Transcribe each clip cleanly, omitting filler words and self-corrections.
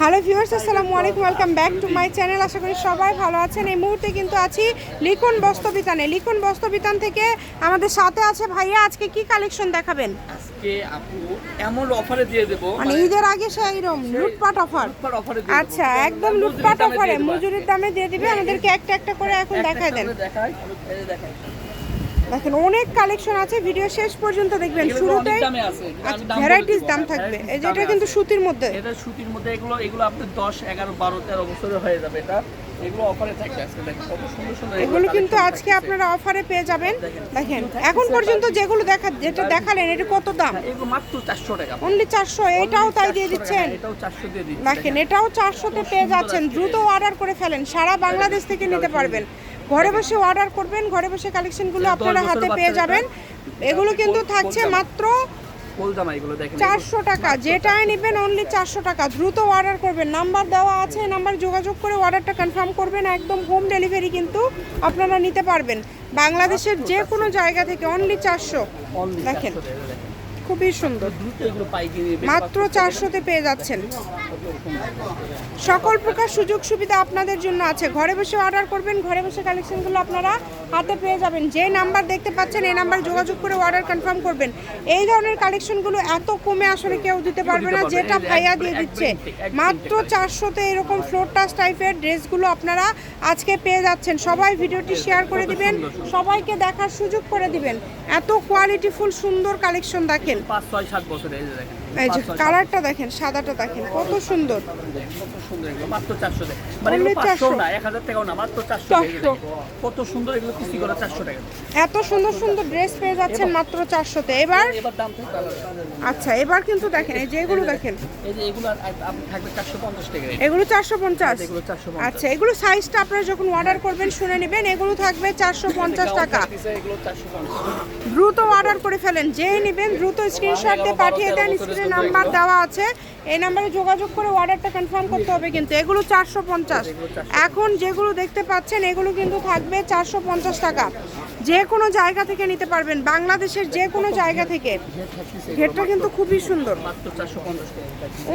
Hello viewers, আসসালামু আলাইকুম, welcome back to my channel. আশা করি সবাই ভালো আছেন। এই মুহূর্তে কিন্তু আছি লিখন বস্ত্রবিতানে। লিখন বস্ত্রবিতান থেকে আমাদের সাথে আছে ভাইয়া। আজকে কি কালেকশন দেখাবেন? আজকে আপু এমন অফারে দিয়ে দেব, মানে ঈদের আগে সেইরকম লুটপাট অফার। আচ্ছা, একদম লুটপাট অফারে মজুরির দামে দিয়ে দিবে। আমাদেরকে একটা একটা করে এখন দেখায় দেন। দেখেন অনেক কালেকশন আছে, ভিডিও শেষ পর্যন্ত দেখবেন। শুরুতে ভ্যারাইটিস দাম থাকবে। এই যে এটা কিন্তু সুতির মধ্যে, এটা সুতির মধ্যে। এগুলো আপনি 10 11 12 13 বছরের হয়ে যাবে। এটা এগুলো অফারে থাকবে আজকে। দেখেন কত সুন্দর সুন্দর এগুলো কিন্তু আজকে আপনারা অফারে পেয়ে যাবেন। দেখেন এখন পর্যন্ত যেগুলো যেটা দেখালেন এটা কত দাম? এগুলো মাত্র 400 টাকা, অনলি 400। এটাও তাই দিয়ে দিচ্ছেন? এটাও 400 দিয়ে দিচ্ছি। দেখেন এটাও 400 তে পেয়ে যাচ্ছেন। দ্রুত অর্ডার করে ফেলেন, সারা বাংলাদেশ থেকে নিতে পারবেন। ঘরে বসে অর্ডার করবেন, ঘরে বসে কালেকশনগুলো আপনারা হাতে পেয়ে যাবেন। এগুলো কিন্তু থাকছে মাত্র 400 টাকা। যেটাই নেবেন অনলি 400 টাকা। দ্রুত অর্ডার করবেন, নাম্বার দেওয়া আছে, নাম্বার যোগাযোগ করে অর্ডারটা কনফার্ম করবেন। একদম হোম ডেলিভারি কিন্তু আপনারা নিতে পারবেন বাংলাদেশের যে কোনো জায়গা থেকে। অনলি 400। দেখেন খুবই সুন্দর, মাত্র 400 তে পেয়ে যাচ্ছেন। সকল প্রকার সুযোগ সুবিধা আপনাদের জন্য আছে। ঘরে বসে অর্ডার করবেন, ঘরে বসে কালেকশনগুলো আপনারা হাতে পেয়ে যাবেন। যে নাম্বার দেখতে পাচ্ছেন এই নাম্বার যোগাযোগ করে অর্ডার কনফার্ম করবেন। এই ধরনের কালেকশনগুলো এত কমে আসলে কেউ দিতে পারবে না, যেটা ভাইয়া দিয়ে দিচ্ছে মাত্র 400 তে। এরকম ফ্লোর টাচ টাইপের ড্রেসগুলো আপনারা আজকে পেয়ে যাচ্ছেন। সবাই ভিডিওটি শেয়ার করে দিবেন, সবাইকে দেখার সুযোগ করে দিবেন। এত কোয়ালিটিফুল সুন্দর কালেকশন দেখেন। 5 6 7 বছর এই যে দেখেন, এই যে কালারটা দেখেন, সাদাটা দেখেন কত সুন্দর। কত সুন্দর এগুলো মাত্র 400 টাকা। মানে এগুলো 500 না, 1000 টাকাও না, মাত্র 400 টাকা। কত সুন্দর এগুলো, কিস্তি করা 400 টাকা। এত সুন্দর সুন্দর ড্রেস পেয়ে যাচ্ছেন মাত্র 400 তে। এবার দাম থাকবে আলাদা। আচ্ছা, এবার কিন্তু দেখেন এই যে এগুলো দেখেন, এই যে এগুলো আপনি থাকবে 450 টাকা। এগুলো 450। এগুলো 450। আচ্ছা, এগুলো সাইজটা আপনারা যখন অর্ডার করবেন শুনে নেবেন। এগুলো থাকবে 450 টাকা। এগুলো 450। দ্রুত অর্ডার করে ফেলেন, যে নেবেন দ্রুত স্ক্রিনশট দিয়ে পাঠিয়ে দেন। স্ক্রিনে নাম্বার দেওয়া আছে, এই নাম্বারে যোগাযোগ করে অর্ডারটা কনফার্ম করতে হবে কিন্তু। এগুলো 450। এখন যেগুলো দেখতে পাচ্ছেন এগুলো কিন্তু থাকবে 450 টাকা। যে কোনো জায়গা থেকে নিতে পারবেন, বাংলাদেশের যে কোনো জায়গা থেকে। ঘেরটা কিন্তু খুবই সুন্দর, মাত্র 450 টাকা।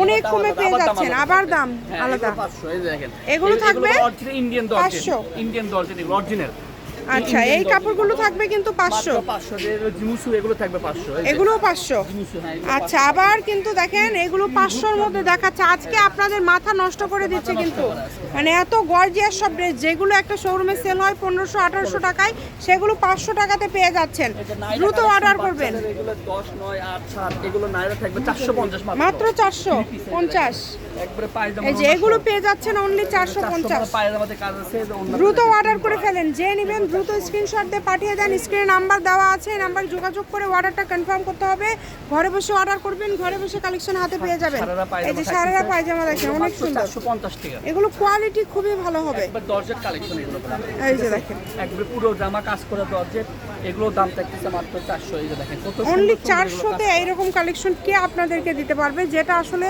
অনেক কমে পেয়ে যাচ্ছেন। আবার দাম আলাদা। 500 এই দেখেন। এগুলো থাকবে ইন্ডিয়ান দর্জেন, ইন্ডিয়ান দর্জেন এগুলো অরিজিনাল। আচ্ছা, এই কাপড়গুলো থাকবে কিন্তু 500। 500 এর জিমুসু এগুলো থাকবে 500। এগুলো 500। জিমুসু, হ্যাঁ। আচ্ছা, আবার কিন্তু দেখেন এগুলো 500-র মধ্যে দেখাচ্ছে। আজকে আপনাদের মাথা নষ্ট করে দিচ্ছে কিন্তু। মানে এত গর্জিয়াস সব ড্রেস, যেগুলো একটা শোরুমে সেল হয় 1500 1800 টাকায়, সেগুলো 500 টাকাতে পেয়ে যাচ্ছেন। দ্রুত অর্ডার করবেন। এগুলো 10 9 8 7 এগুলো নাইরা থাকবে 450 মাত্র 450। একবারে পায়জামা। এই যে এগুলো পেয়ে যাচ্ছেন অনলি 450। পায়জামাতে কাজ আছে। দ্রুত অর্ডার করে ফেলেন, যে নেবেন দ্রুত স্ক্রিনশট দিয়ে পাঠিয়ে দেন। স্ক্রিনে নাম্বার দেওয়া আছে, এই নাম্বার যোগাযোগ করে অর্ডারটা কনফার্ম করতে হবে। ঘরে বসে অর্ডার করবেন, ঘরে বসে কালেকশন হাতে পেয়ে যাবেন। এই যে সারারা পায়জামা দেখেন, অনেক সুন্দর। 450 টাকা। এগুলো কোয়ালিটি খুবই ভালো হবে। একবার দরজের কালেকশন এগুলো। এই যে দেখেন একবার পুরো জামা কাজ করা দরজের, এগুলো দাম থাকতেছে মাত্র 400। এই যে দেখেন কত সুন্দর। অনলি 400 তে এইরকম কালেকশন কে আপনাদেরকে দিতে পারবে, যেটা আসলে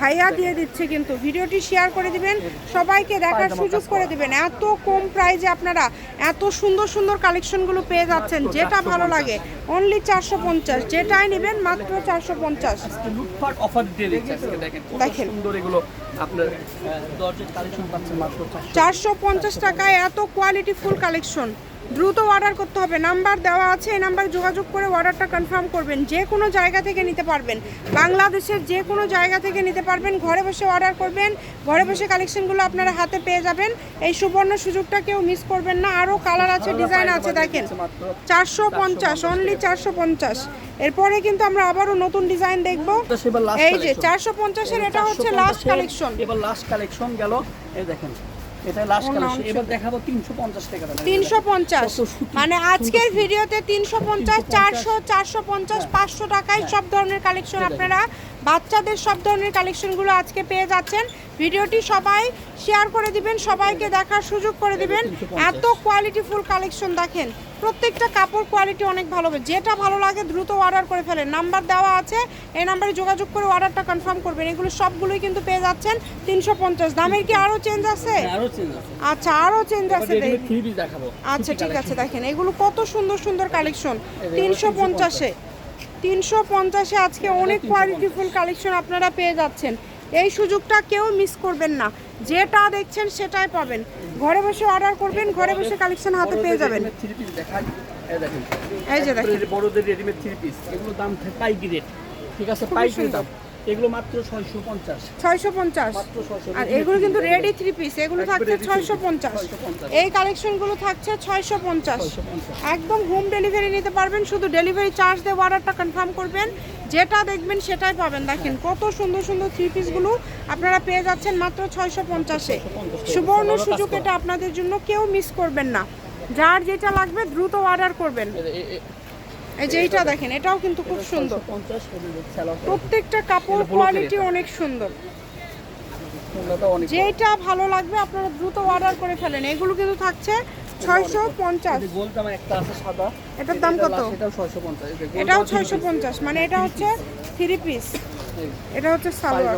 ভাইয়া দিয়ে দিচ্ছে কিন্তু। ভিডিওটি শেয়ার করে দিবেন, সবাইকে দেখার সুযোগ করে দিবেন। এত কম প্রাইজে আপনারা এত সুন্দর সুন্দর কালেকশনগুলো পেয়ে যাচ্ছেন, যেটা ভালো লাগে। অনলি 450, যেটাই নেবেন মাত্র 450। লুটপাট অফার দিয়ে দিচ্ছে আজকে। দেখেন কত সুন্দর এগুলো। আপনার দরজের কালেকশন পাচ্ছেন মাত্র 450 টাকায়। এত কোয়ালিটি ফুল কালেকশন। দ্রুত অর্ডার করতে হবে, নাম্বার দেওয়া আছে, এই নাম্বারে যোগাযোগ করে অর্ডারটা কনফার্ম করবেন। যে কোনো জায়গা থেকে নিতে পারবেন, বাংলাদেশের যে কোনো জায়গা থেকে নিতে পারবেন। ঘরে বসে অর্ডার করবেন, ঘরে বসে কালেকশনগুলো আপনারা হাতে পেয়ে যাবেন। এই সুবর্ণ সুযোগটা কেউ মিস করবেন না। আরও কালার আছে, ডিজাইন আছে, দেখেন 450, অনলি 450। এরপরে কিন্তু আমরা আবারও নতুন ডিজাইন দেখব। এই যে 450-এর এটা হচ্ছে লাস্ট কালেকশন। এবার লাস্ট কালেকশন গেল, এই দেখেন এটা লাস্ট কালেকশন। এবার দেখাবো 350 টাকা। 350 মানে আজকের ভিডিওতে 350, 400, 450, 500 টাকায় সব ধরনের কালেকশন আপনারা, বাচ্চাদের সব ধরনের কালেকশনগুলো আজকে পেয়ে যাচ্ছেন। ভিডিওটি সবাই শেয়ার করে দিবেন, সবাইকে দেখার সুযোগ করে দিবেন। এত কোয়ালিটিফুল কালেকশন দেখেন, প্রত্যেকটা কাপড় কোয়ালিটি অনেক ভালো হবে। যেটা ভালো লাগে দ্রুত অর্ডার করে ফেলেন, নাম্বার দেওয়া আছে, এই নাম্বারে যোগাযোগ করে অর্ডারটা কনফার্ম করবেন। এগুলো সবগুলোই কিন্তু পেয়ে যাচ্ছেন 350। দামের কি আরও চেঞ্জ আছে? আচ্ছা, আরও চেঞ্জ আছে। আচ্ছা ঠিক আছে, দেখেন এগুলো কত সুন্দর সুন্দর কালেকশন। 350-এ আজকে অনেক কোয়ালিটিফুল কালেকশন আপনারা পেয়ে যাচ্ছেন। এই সুযোগটা কেউ মিস করবেন না, যেটা দেখছেন সেটাই পাবেন। ঘরে বসে অর্ডার করবেন, ঘরে বসে কালেকশন হাতে পেয়ে যাবেন। থ্রি পিস দেখাই, এই দেখেন, এই যে দেখেন বড়দের রেডিমেড থ্রি পিস, এগুলো দাম পাইকারি রেট, ঠিক আছে, পাইকারি দাম, এগুলো মাত্র 650, 650। মাত্র 650। আর এগুলো কিন্তু রেডি থ্রি পিস, এগুলো থাকছে 650। এই কালেকশনগুলো থাকছে 650। একদম হোম ডেলিভারি নিতে পারবেন, শুধু ডেলিভারি চার্জ দিয়ে অর্ডারটা কনফার্ম করবেন, যেটা দেখবেন সেটাই পাবেন। দেখেন কত সুন্দর সুন্দর থ্রি পিসগুলো আপনারা পেয়ে যাচ্ছেন মাত্র 650-এ। সুবর্ণ সুযোগ এটা আপনাদের জন্য, কেউ মিস করবেন না। যার যেটা লাগবে দ্রুত অর্ডার করবেন। এই যে এইটা দেখেন, এটাও কিন্তু খুব সুন্দর, প্রত্যেকটা কাপড় কোয়ালিটি অনেক সুন্দর। যেটা ভালো লাগবে আপনারা দ্রুত অর্ডার করে ফেলেন। এগুলো কিন্তু থাকছে 650। এটার দাম কত? এটাও 650, মানে এটা হচ্ছে থ্রি পিস, এটা হচ্ছে সালোয়ার,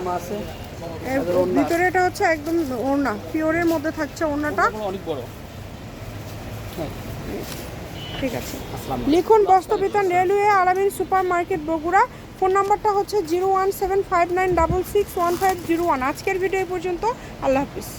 এর ভিতরে এটা হচ্ছে একদম ওড়না, পিওরের মধ্যে থাকছে ওড়নাটা। ঠিক আছে, লিখুন বস্ত্রবিতান, রেলওয়ে, আলামিন সুপার মার্কেট, বগুড়া। ফোন নাম্বারটা হচ্ছে 01759661501। আজকের ভিডিও এই পর্যন্ত, আল্লাহ হাফিজ।